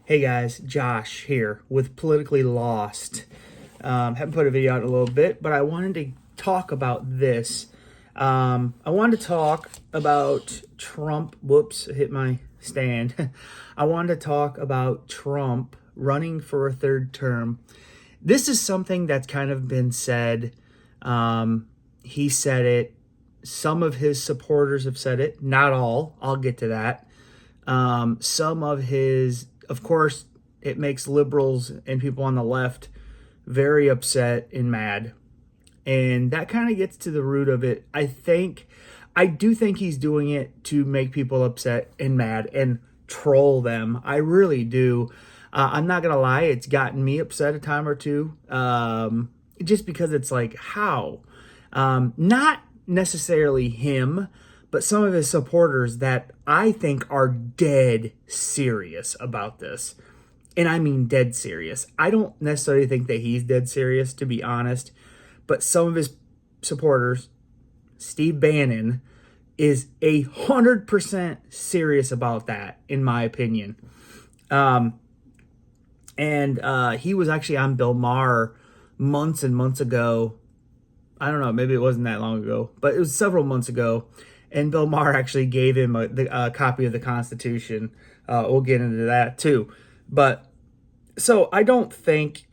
Hey guys, Josh here with Politically Lost. Haven't put a video out in a little bit, but I wanted to talk about this. I wanted to talk about Trump. Whoops, I hit my stand. I wanted to talk about Trump running for a third term. This is something that's kind of been said. He said it. Some of his supporters have said it. Not all. I'll get to that. Some of his, of course, it makes liberals and people on the left very upset and mad. And that kind of gets to the root of it. I do think he's doing it to make people upset and mad and troll them. I really do. I'm not going to lie. It's gotten me upset a time or two. Just because it's like, how? Not necessarily him, but some of his supporters that I think are dead serious about this. And I mean dead serious. I don't necessarily think that he's dead serious, to be honest. But some of his supporters, Steve Bannon, is 100% serious about that, in my opinion. He was actually on Bill Maher months and months ago. I don't know, maybe it wasn't that long ago, but it was several months ago. And Bill Maher actually gave him a copy of the Constitution. We'll get into that too. But so I don't think,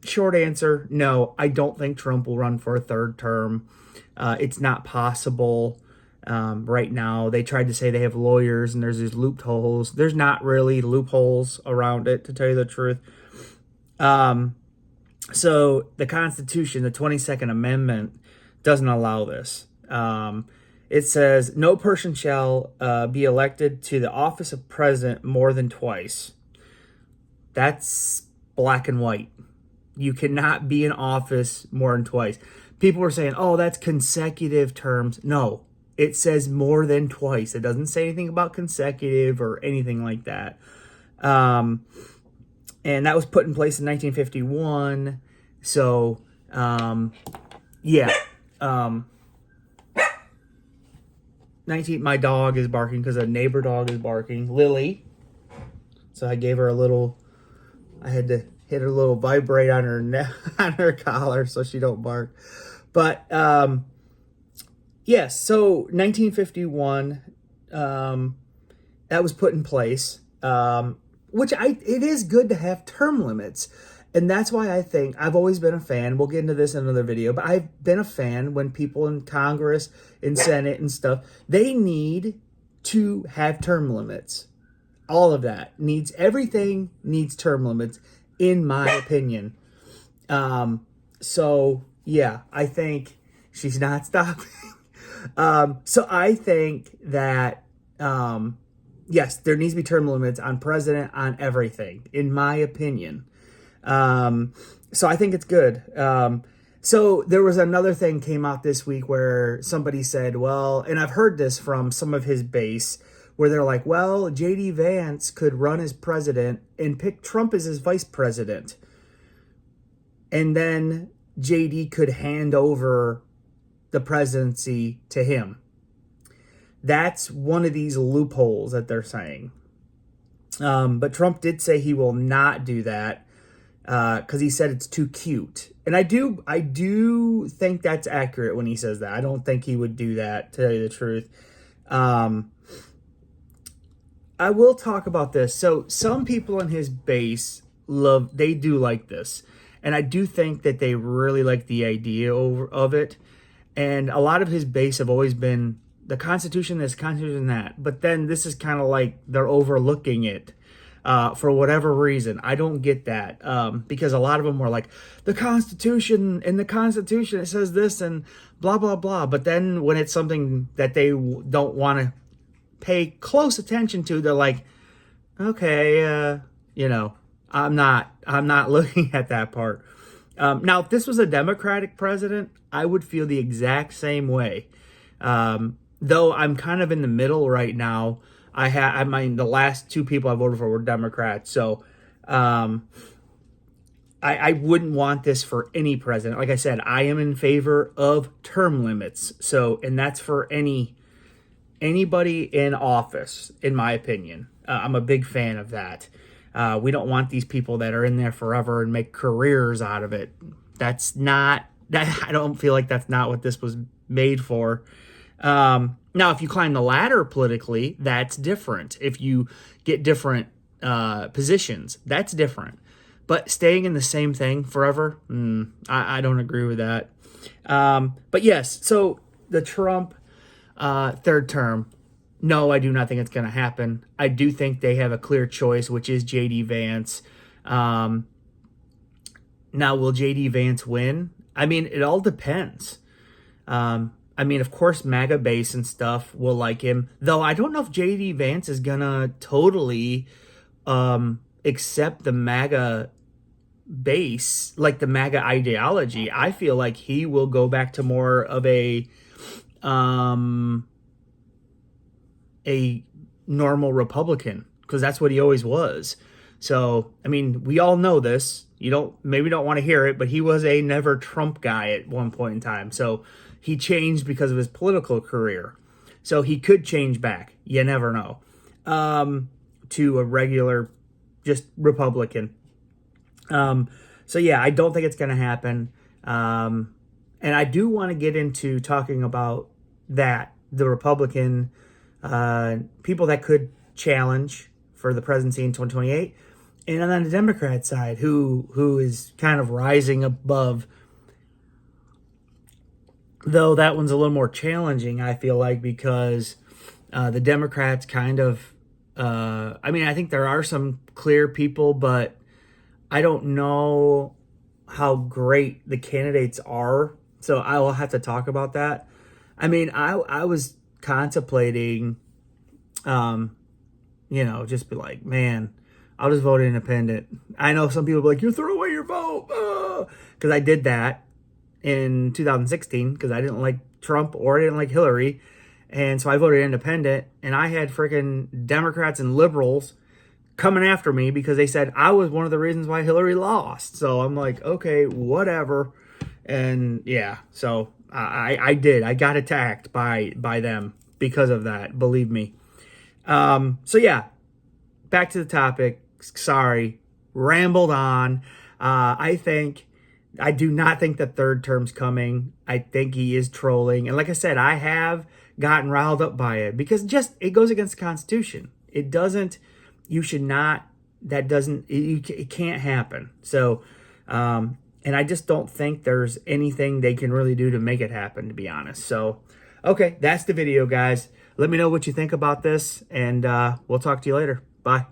short answer, no, I don't think Trump will run for a third term. It's not possible right now. They tried to say they have lawyers and there's these loopholes. There's not really loopholes around it, to tell you the truth. So the Constitution, the 22nd Amendment, doesn't allow this. It says, no person shall be elected to the office of president more than twice. That's black and white. You cannot be in office more than twice. People were saying, oh, that's consecutive terms. No, it says more than twice. It doesn't say anything about consecutive or anything like that. And that was put in place in 1951. So, yeah. My dog is barking because a neighbor dog is barking. Lily. So I gave her I had to hit her a little vibrate on her on her collar so she don't bark. But, yes, so 1951, that was put in place, it is good to have term limits. And that's why I think I've always been a fan. We'll get into this in another video, but I've been a fan when people in Congress and Senate and stuff, they need to have term limits. All of that everything needs term limits, in my opinion. So yeah, I think she's not stopping. So I think that, yes, there needs to be term limits on president, on everything, in my opinion. So I think it's good. So there was another thing came out this week where somebody said, well, and I've heard this from some of his base, where they're like, well, J.D. Vance could run as president and pick Trump as his vice president. And then J.D. could hand over the presidency to him. That's one of these loopholes that they're saying. But Trump did say he will not do that. Because he said it's too cute. And I do think that's accurate when he says that. I don't think he would do that, to tell you the truth. I will talk about this. So some people in his base they do like this. And I do think that they really like the idea of it. And a lot of his base have always been the Constitution this, Constitution that. But then this is kind of like they're overlooking it. For whatever reason. I don't get that. Because a lot of them were like, the Constitution, it says this and blah, blah, blah. But then when it's something that they don't want to pay close attention to, they're like, okay, I'm not looking at that part. Now, if this was a Democratic president, I would feel the exact same way. Though I'm kind of in the middle right now. The last two people I voted for were Democrats. So I wouldn't want this for any president. Like I said, I am in favor of term limits. So, and that's for anybody in office, in my opinion. I'm a big fan of that. We don't want these people that are in there forever and make careers out of it. That's not, I don't feel like that's not what this was made for. Now, if you climb the ladder politically, that's different. If you get different positions, that's different. But staying in the same thing forever, I don't agree with that. But yes, so the Trump third term, no, I do not think it's going to happen. I do think they have a clear choice, which is J.D. Vance. Now, will J.D. Vance win? I mean, it all depends. I mean, of course, MAGA base and stuff will like him, though I don't know if J.D. Vance is going to totally accept the MAGA base, like the MAGA ideology. I feel like he will go back to more of a normal Republican, because that's what he always was. So, I mean, we all know this. You maybe don't want to hear it, but he was a never Trump guy at one point in time. So he changed because of his political career. So he could change back. You never know. To a regular, just Republican. So yeah, I don't think it's going to happen. And I do want to get into talking about that, the Republican people that could challenge for the presidency in 2028, and on the Democrat side, who is kind of rising above. Though that one's a little more challenging, I feel like, because the Democrats kind of, I mean, I think there are some clear people, but I don't know how great the candidates are. So I will have to talk about that. I mean, I was contemplating, just be like, man, I'll just vote independent. I know some people be like, you throw away your vote. Because I did that in 2016 because I didn't like Trump or I didn't like Hillary. And so I voted independent. And I had freaking Democrats and liberals coming after me because they said I was one of the reasons why Hillary lost. So I'm like, okay, whatever. And yeah, so I did. I got attacked by them because of that, believe me. So yeah, back to the topic. Sorry, rambled on. I do not think the third term's coming. I think he is trolling. And like I said, I have gotten riled up by it because it goes against the Constitution. It doesn't, you should not, it can't happen. So, and I just don't think there's anything they can really do to make it happen, to be honest. So, okay, that's the video, guys. Let me know what you think about this, and we'll talk to you later. Bye.